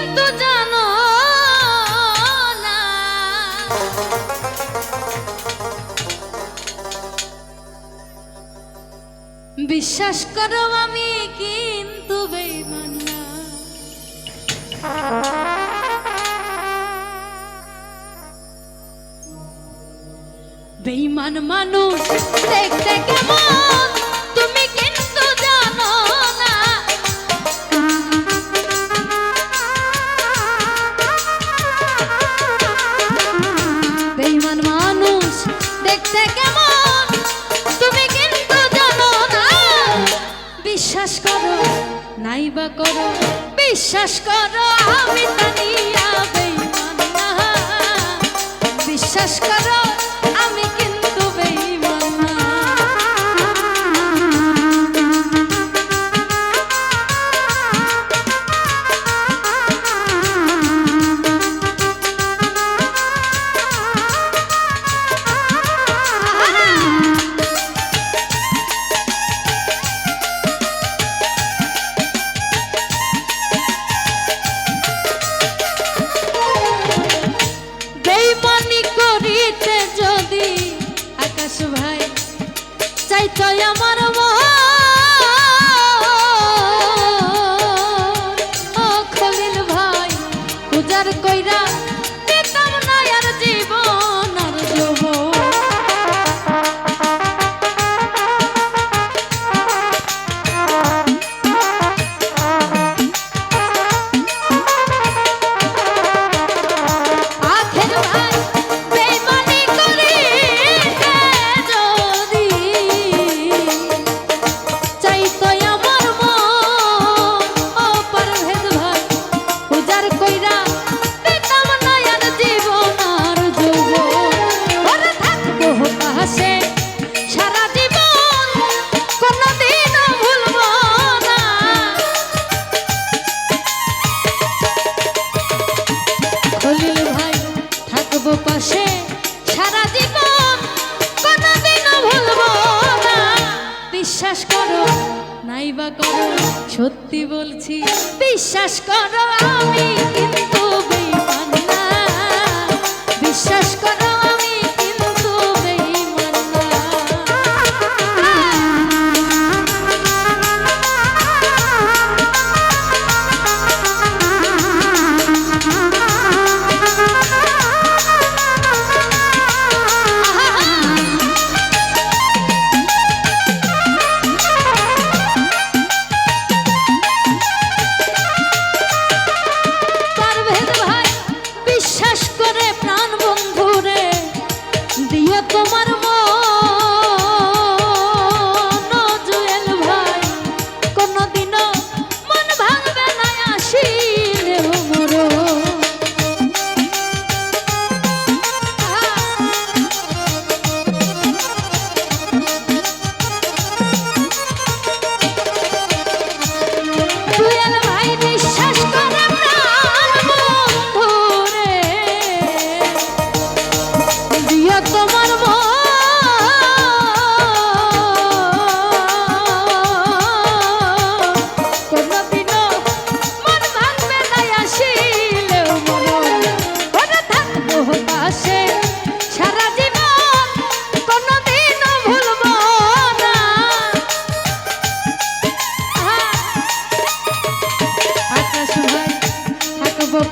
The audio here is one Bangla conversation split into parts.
কিন্তু জানো না। বিশ্বাস করো আমি কিন্তু বেঈমান না। বেঈমান মানুষ দেখতে কেমন তুমি কিন্তু জানো না। বেঈমান মানুষ দেখতে কেমন তুমি কিন্তু জানো না। বিশ্বাস করো নাইবা করো, বিশ্বাস করো আমি তানিয়া বেঈমান না। বিশ্বাস করো আমি কিন্তু বেঈমান না। বেঈমানি করিতে যদি আকাশ ভাই চাইতো আমার মন, ও খলিল ভাই উজাড় কইরা দিতাম না আর জীবন আর যৌবন। পাশে সারা জীবন কোনদিনও ভুলবো না। বিশ্বাস করো নাইবা করো সত্যি বলছি, বিশ্বাস করো আমি কিন্তু বেঈমান না। বিশ্বাস করো আমি কিন্তু বেঈমান না। তোমার মন জুয়েল ভাই কোনদিনও মন ভাঙবে না আসিলে মোর। জুয়েল ভাই বিশ্বাস করে প্রাণ বন্ধুরে দিও তোমার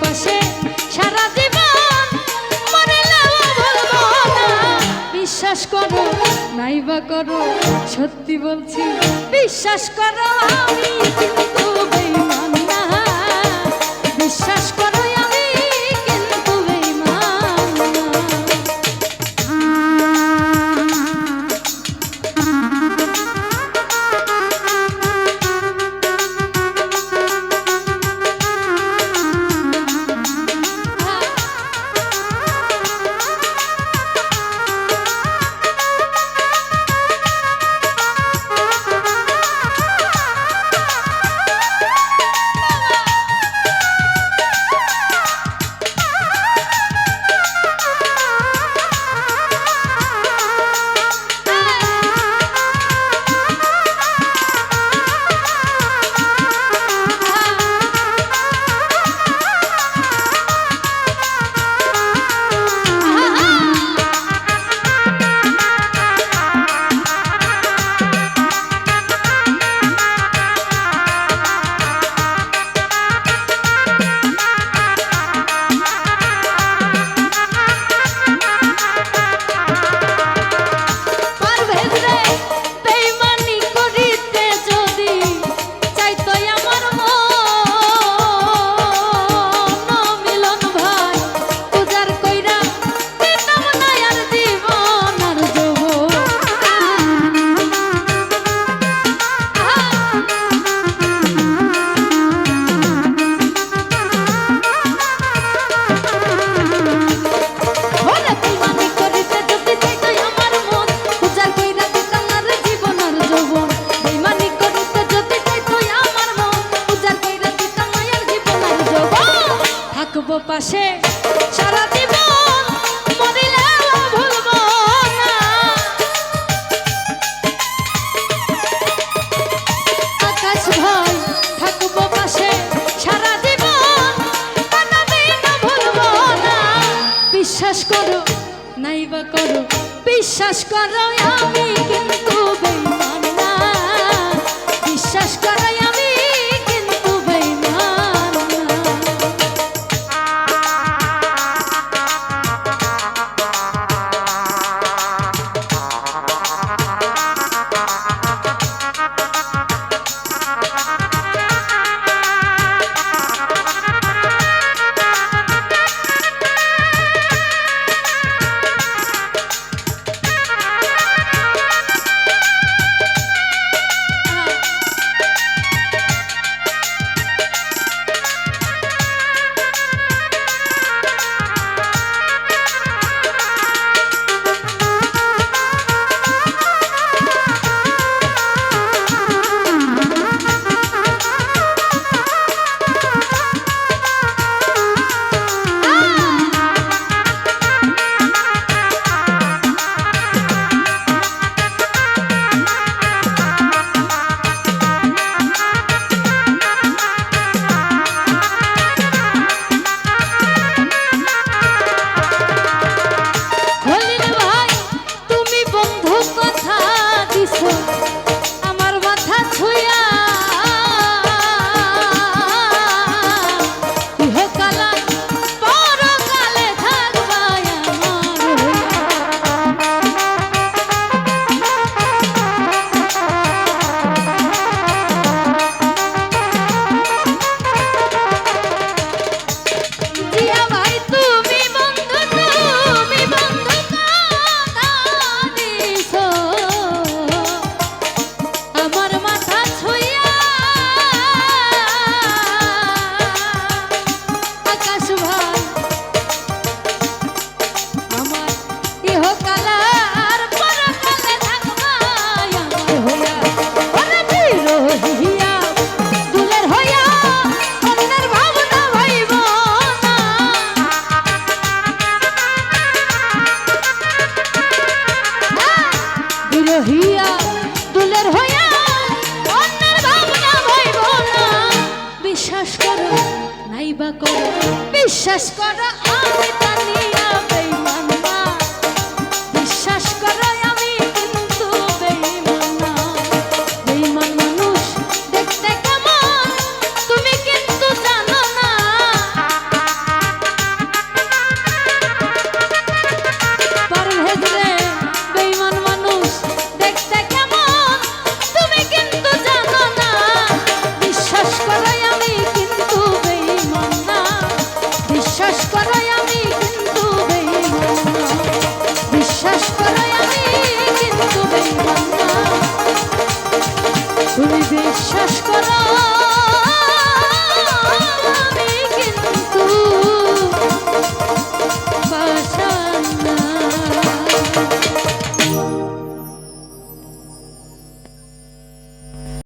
পাশে সারা জীবন মরলেও ভুলবো না। বিশ্বাস করো নাইবা করো সত্যি বলছি, বিশ্বাস করো আমি কিন্তু বেঈমান না। বিশ্বাস করো আমি কিন্তু বেঈমান না। পাশে সারা জীবন মরিলেও ভুলবো না। আকাশ ভাই থাকবো পাশে সারা জীবন কোনদিন ভুলবো না। বিশ্বাস করো নাইবা করো বিশ্বাস করো আমি কিন্তু বেঈমান না। বিশ্বাস করো আমি কিন্তু বেঈমান না। আমার মাথা ছুঁয়া ইহকালে পরকালে থাকবা আমার জিয়া ভাই তুমি বন্ধু কথা দিছো আমার মাথা ছুঁয়া আকাশ ভাই আমার ইহকাল আর পরকালে থাকবা আমার হইয়া ওরে বিরহিয়া দুলের হইয়া অন্যের ভাবনা ভাইব না। বিরহিয়া দুলের হইয়া অন্যের ভাবনা ভাইব না। বিশ্বাস করো নাইবা করো বিশ্বাস করো আমি তানিয়া বেঈমান না। বিশ্বাস করো আমি কিন্তু বেঈমান না। বেঈমান মানুষ দেখতে কেমন তুমি কিন্তু জানো না। পারভেজ রে বেঈমান মানুষ দেখতে কেমন তুমি কিন্তু জানো না। বিশ্বাস করো আমি কিন্তু বেঈমান না। বিশ্বাস করো আমি কিন্তু বেঈমান না। বিশ্বাস করো আমি কিন্তু বেঈমান না। তুমি বিশ্বাস করো।